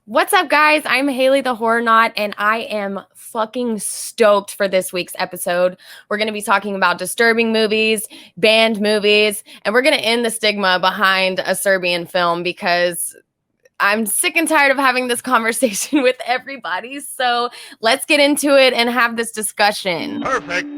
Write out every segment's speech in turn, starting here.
What's up, guys? I'm Haley the Horrornaut, and I am fucking stoked for this week's episode. We're going to be talking about disturbing movies, banned movies, and we're going to end the stigma behind a Serbian film because I'm sick and tired of having this conversation with everybody. So let's get into it and have this discussion. Perfect.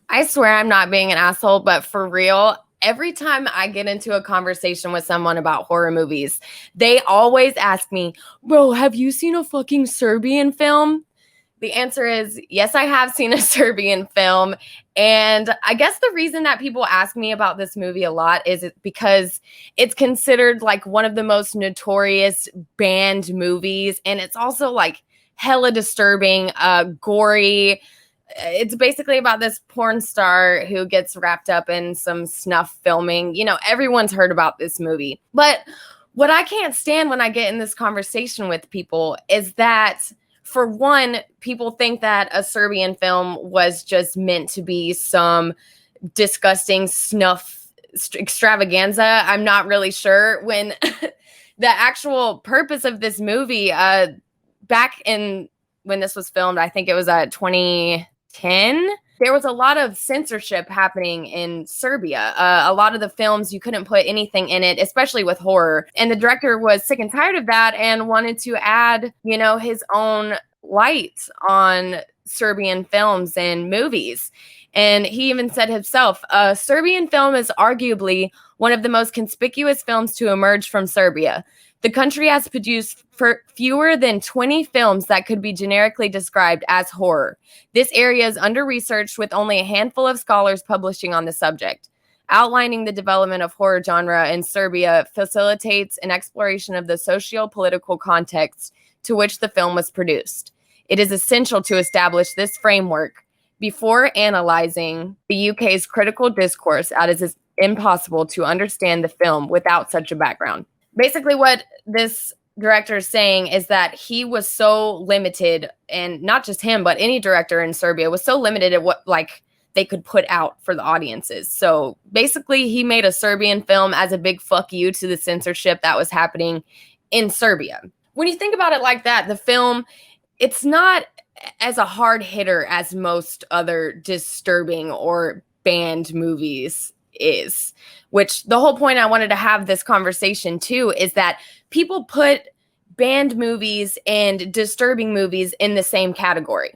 I swear I'm not being an asshole, but for real, every time I get into a conversation with someone about horror movies, they always ask me, bro, have you seen a fucking Serbian film? The answer is yes, I have seen a Serbian film. And I guess the reason that people ask me about this movie a lot is because it's considered like one of the most notorious banned movies. And it's also like hella disturbing, gory. It's basically about this porn star who gets wrapped up in some snuff filming. You know, everyone's heard about this movie. But what I can't stand when I get in this conversation with people is that, for one, people think that a Serbian film was just meant to be some disgusting snuff extravaganza. I'm not really sure when the actual purpose of this movie, back in when this was filmed, I think it was 2010. There was a lot of censorship happening in Serbia. A lot of the films, you couldn't put anything in it, especially with horror. And the director was sick and tired of that and wanted to add, his own light on Serbian films and movies. And he even said himself, a Serbian film is arguably one of the most conspicuous films to emerge from Serbia. The country has produced fewer than 20 films that could be generically described as horror. This area is under-researched with only a handful of scholars publishing on the subject. Outlining the development of horror genre in Serbia facilitates an exploration of the socio-political context to which the film was produced. It is essential to establish this framework before analyzing the UK's critical discourse, as it is impossible to understand the film without such a background. Basically, what this director is saying is that he was so limited, and not just him, but any director in Serbia was so limited at what they could put out for the audiences. So basically, he made a Serbian film as a big fuck you to the censorship that was happening in Serbia. When you think about it like that, the film, it's not as a hard hitter as most other disturbing or banned movies is, which the whole point I wanted to have this conversation too is that people put banned movies and disturbing movies in the same category.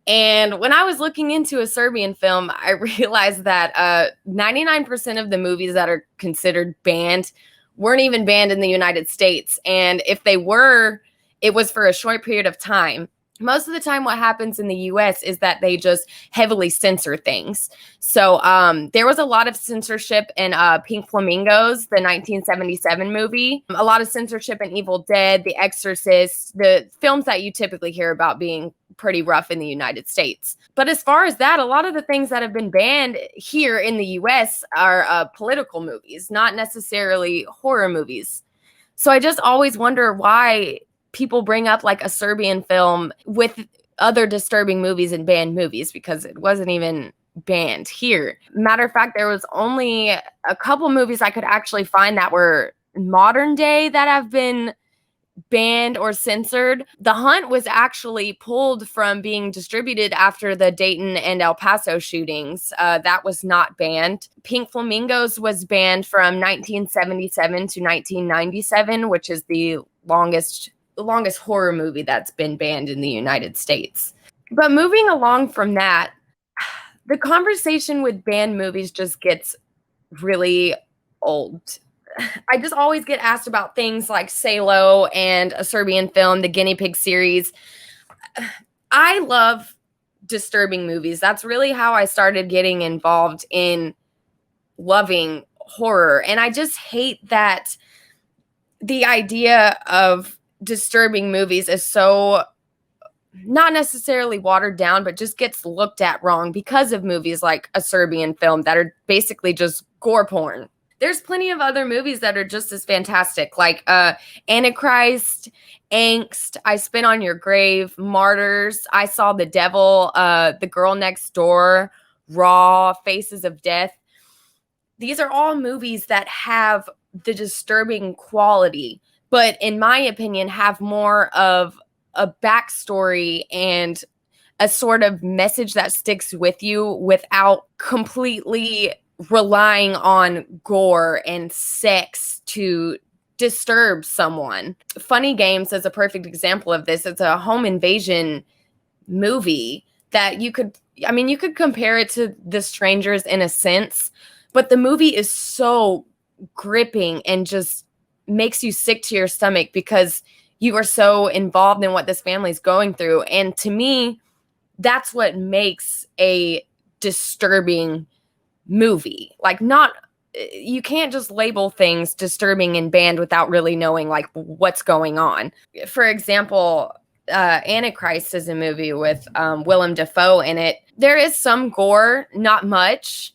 And when I was looking into a Serbian film, I realized that 99% of the movies that are considered banned weren't even banned in the United States. And if they were, it was for a short period of time. Most of the time what happens in the US is that they just heavily censor things. So there was a lot of censorship in Pink Flamingos, the 1977 movie. A lot of censorship in Evil Dead, The Exorcist, the films that you typically hear about being pretty rough in the United States. But as far as that, a lot of the things that have been banned here in the US are political movies, not necessarily horror movies. So I just always wonder why people bring up like a Serbian film with other disturbing movies and banned movies, because it wasn't even banned here. Matter of fact, there was only a couple movies I could actually find that were modern day that have been banned or censored. The Hunt was actually pulled from being distributed after the Dayton and El Paso shootings. That was not banned. Pink Flamingos was banned from 1977 to 1997, which is the longest horror movie that's been banned in the United States. But moving along from that, the conversation with banned movies just gets really old. I just always get asked about things like Salo and a Serbian film, the Guinea Pig series. I love disturbing movies. That's really how I started getting involved in loving horror. And I just hate that the idea of disturbing movies is so not necessarily watered down, but just gets looked at wrong because of movies like a Serbian film that are basically just gore porn. There's plenty of other movies that are just as fantastic, like Antichrist, Angst, I Spit on Your Grave, Martyrs, I Saw the Devil, The Girl Next Door, Raw, Faces of Death. These are all movies that have the disturbing quality, but in my opinion, have more of a backstory and a sort of message that sticks with you without completely relying on gore and sex to disturb someone. Funny Games is a perfect example of this. It's a home invasion movie that you could compare it to The Strangers in a sense, but the movie is so gripping and just makes you sick to your stomach because you are so involved in what this family's going through. And to me, that's what makes a disturbing movie. Like, not, you can't just label things disturbing and banned without really knowing like what's going on. For example, Antichrist is a movie with Willem Dafoe in it. There is some gore, not much.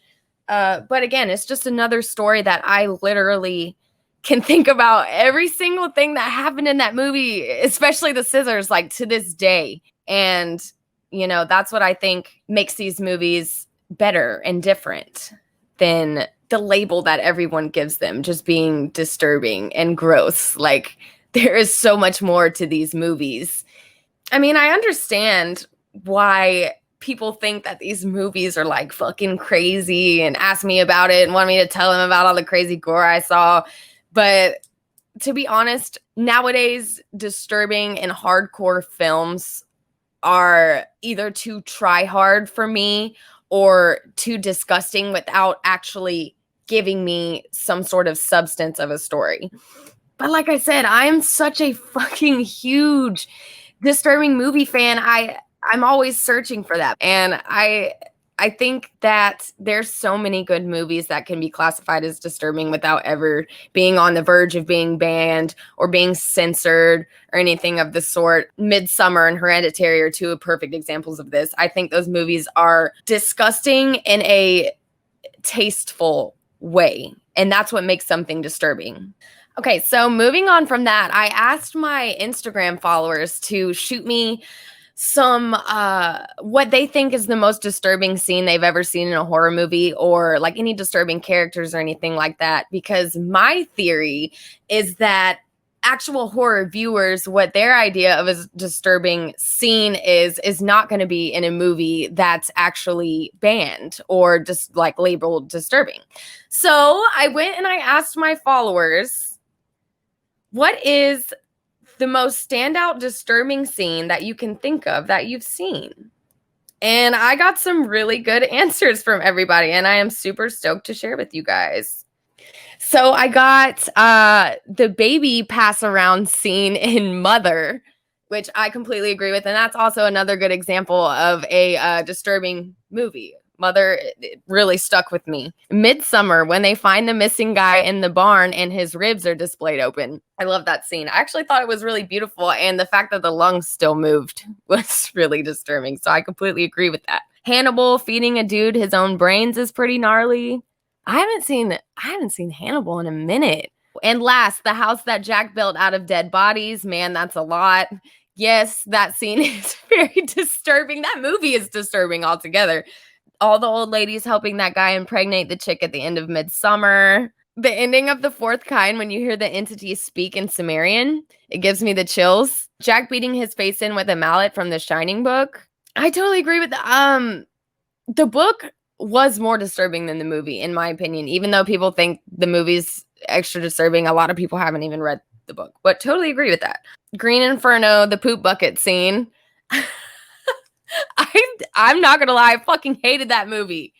But again, it's just another story that I literally can think about every single thing that happened in that movie, especially the scissors, like to this day. And, you know, that's what I think makes these movies better and different than the label that everyone gives them, just being disturbing and gross. Like, there is so much more to these movies. I mean, I understand why people think that these movies are like fucking crazy and ask me about it and want me to tell them about all the crazy gore I saw. But to be honest, nowadays, disturbing and hardcore films are either too try hard for me or too disgusting without actually giving me some sort of substance of a story. But like I said, I am such a fucking huge disturbing movie fan. I'm always searching for that. And I think that there's so many good movies that can be classified as disturbing without ever being on the verge of being banned or being censored or anything of the sort. Midsommar and Hereditary are two perfect examples of this. I think those movies are disgusting in a tasteful way, and that's what makes something disturbing. Okay, so moving on from that, I asked my Instagram followers to shoot me some what they think is the most disturbing scene they've ever seen in a horror movie, or like any disturbing characters or anything like that, because my theory is that actual horror viewers, what their idea of a disturbing scene is not going to be in a movie that's actually banned or just like labeled disturbing. So I went and I asked my followers, what is the most standout disturbing scene that you can think of that you've seen? And I got some really good answers from everybody, and I am super stoked to share with you guys. So I got the baby pass around scene in Mother, which I completely agree with. And that's also another good example of a disturbing movie. Mother, it really stuck with me. Midsommar, when they find the missing guy in the barn and his ribs are displayed open. I love that scene. I actually thought it was really beautiful. And the fact that the lungs still moved was really disturbing. So I completely agree with that. Hannibal feeding a dude his own brains is pretty gnarly. I haven't seen Hannibal in a minute. And last, the house that Jack built out of dead bodies. Man, that's a lot. Yes, that scene is very disturbing. That movie is disturbing altogether. All the old ladies helping that guy impregnate the chick at the end of Midsommar. The ending of The Fourth Kind, when you hear the entity speak in Sumerian, it gives me the chills. Jack beating his face in with a mallet from The Shining book. I totally agree with the book was more disturbing than the movie, in my opinion. Even though people think the movie's extra disturbing, a lot of people haven't even read the book. But totally agree with that. Green Inferno, the poop bucket scene. I'm not gonna lie, I fucking hated that movie.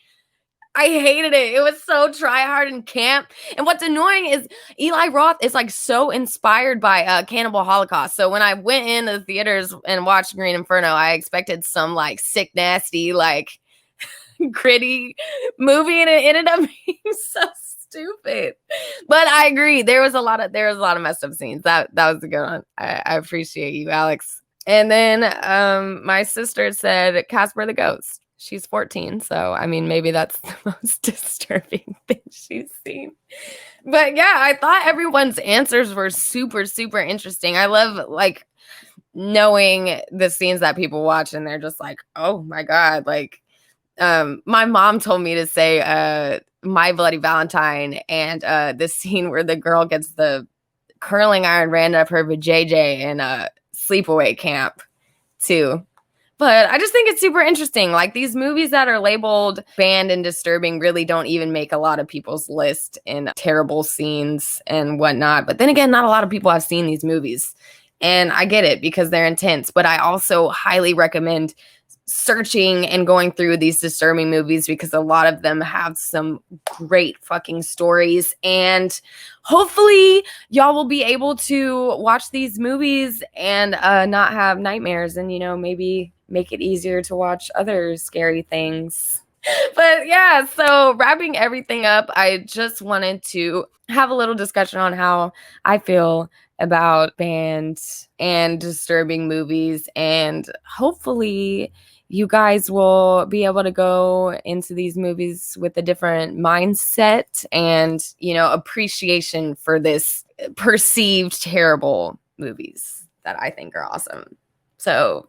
I hated it. It was so try hard and camp. And what's annoying is Eli Roth is like so inspired by Cannibal Holocaust. So when I went into the theaters and watched Green Inferno, I expected some like sick, nasty, like gritty movie, and it ended up being so stupid. But I agree, there was a lot of messed up scenes. That was a good one. I appreciate you, Alex. And then my sister said Casper the Ghost. she's 14. So, I mean, maybe that's the most disturbing thing she's seen. But yeah, I thought everyone's answers were super, super interesting. I love like knowing the scenes that people watch and they're just like, oh my God. Like, my mom told me to say My Bloody Valentine and the scene where the girl gets the curling iron ran up her vajayjay in a sleepaway camp too. But I just think it's super interesting. Like these movies that are labeled banned and disturbing really don't even make a lot of people's list in terrible scenes and whatnot. But then again, not a lot of people have seen these movies. And I get it because they're intense. But I also highly recommend searching and going through these disturbing movies because a lot of them have some great fucking stories. And hopefully y'all will be able to watch these movies and not have nightmares and, you know, maybe make it easier to watch other scary things. But yeah, so wrapping everything up, I just wanted to have a little discussion on how I feel about banned and disturbing movies, and hopefully you guys will be able to go into these movies with a different mindset and, you know, appreciation for this perceived terrible movies that I think are awesome. So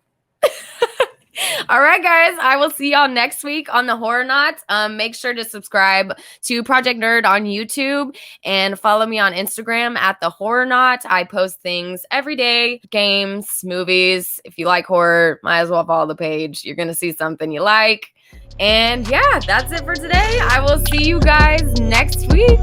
all right, guys, I will see y'all next week on the Horrornaut. Make sure to subscribe to Project Nerd on YouTube and follow me on Instagram at the Horrornaut. I post things every day, games, movies. If you like horror, might as well follow the page. You're going to see something you like. And yeah, that's it for today. I will see you guys next week.